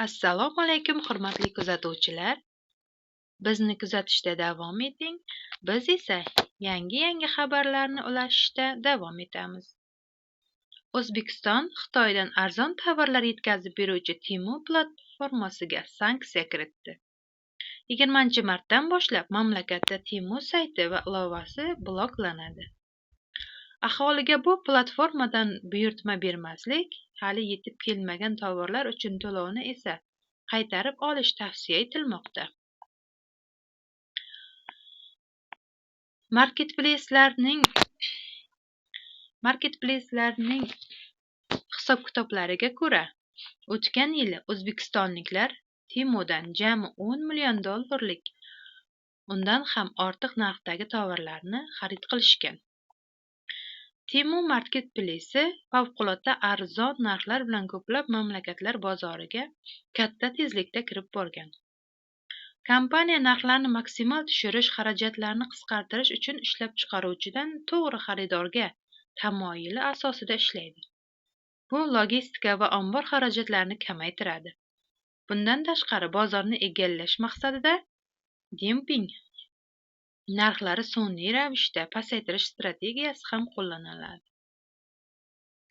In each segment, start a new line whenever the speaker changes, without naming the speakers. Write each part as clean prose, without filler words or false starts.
Assalomu alaykum, hurmatli kuzatuvchilar. Bizni kuzatishda davom eting. Biz esa yangi xabarlarni ulashishda davom etamiz. O'zbekiston Xitoydan arzon tovarlar yetkazib beruvchi Temu platformasiga sanksiya kiritdi. 20-martdan boshlab mamlakatda Temu sayti va ilovasi bloklanadi. Aholiga bu platformadan buyurtma bermaslik, hali yetib kelmagan tovarlar uchun to'lovni esa qaytarib olish tavsiya etilmoqda. Marketplace'larning hisob-kitoblariga ko'ra, o'tgan yili o'zbekistonliklar Temudan jami $10 million undan ham ortiq narxdagi tovarlarni xarid qilishgan. Temu Marketplace favqulodda arzon narxlar bilan ko'plab mamlakatlar bozoriga katta tezlikda kirib borgan. Kompaniya narxlarni maksimal tushirish, xarajatlarni qisqartirish uchun ishlab chiqaruvchidan to'g'ri xaridorga tamoyili asosida ishlaydi. Bu logistika va ombor xarajatlarini kamaytiradi. Bundan tashqari, bozorni egallash maqsadida demping narxlari sun'iy ravishda pasaytirish strategiyasi ham qo'llaniladi.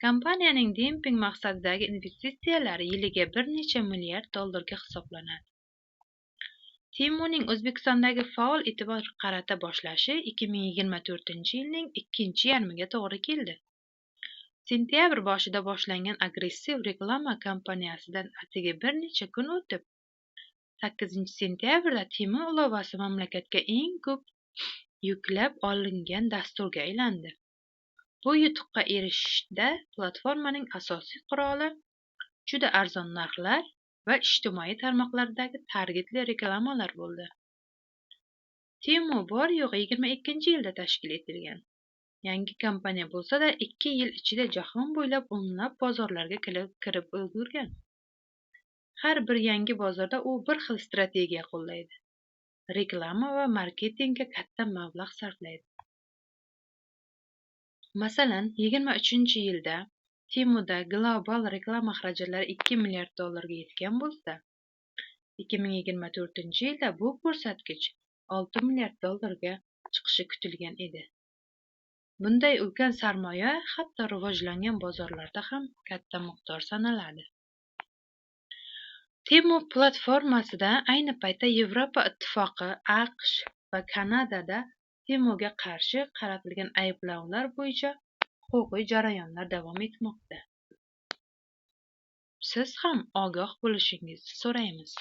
Kompaniyaning demping maqsadidagi investitsiyalari yiliga bir necha milliard dollarga hisoblanadi. Temuning O'zbekistondagi faol e'tibor qarata boshlashi 2024-yilning ikkinchi yarmiga to'g'ri keldi. Sentyabr boshida boshlangan agressiv reklama kampaniyasidan atigi bir necha kun o'tib, 8-sentyabrda Temu ilovasi mamlakatga eng ko'p yuklab olingan dasturga aylandi. Bu yutuqqa erishishda platformaning asosiy quroli juda arzon narxlar va ijtimoiy tarmoqlardagi targetli reklamalar bo'ldi. Temu bor-yo'g'i 22-yilda tashkil etilgan. Yangi kompaniya bo'lsa-da, 2 yil ichida jahon bo'ylab o'nlab bozorlarga kirib ulgurgan. Har bir yangi bozorda u bir xil strategiya qo'llaydi. Reklama va marketingga katta mablag' sarflaydi. Masalan, 23-yilda Temuda global reklama xarajatlari $2 milliard ga yetgan bo'lsa, 2024-yilda bu ko'rsatkich $6 milliard ga chiqishi kutilgan edi. Bunday ulkan sarmoya hatto rivojlangan bozorlarda ham katta miqdor sanaladi. Temu platformasida ayni paytda Yevropa Ittifoqi, AQSh va Kanadada Temuga qarshi qaratilgan ayblovlar bo'yicha huquqiy jarayonlar davom etmoqda. Siz ham ogoh bo'lishingizni so'raymiz.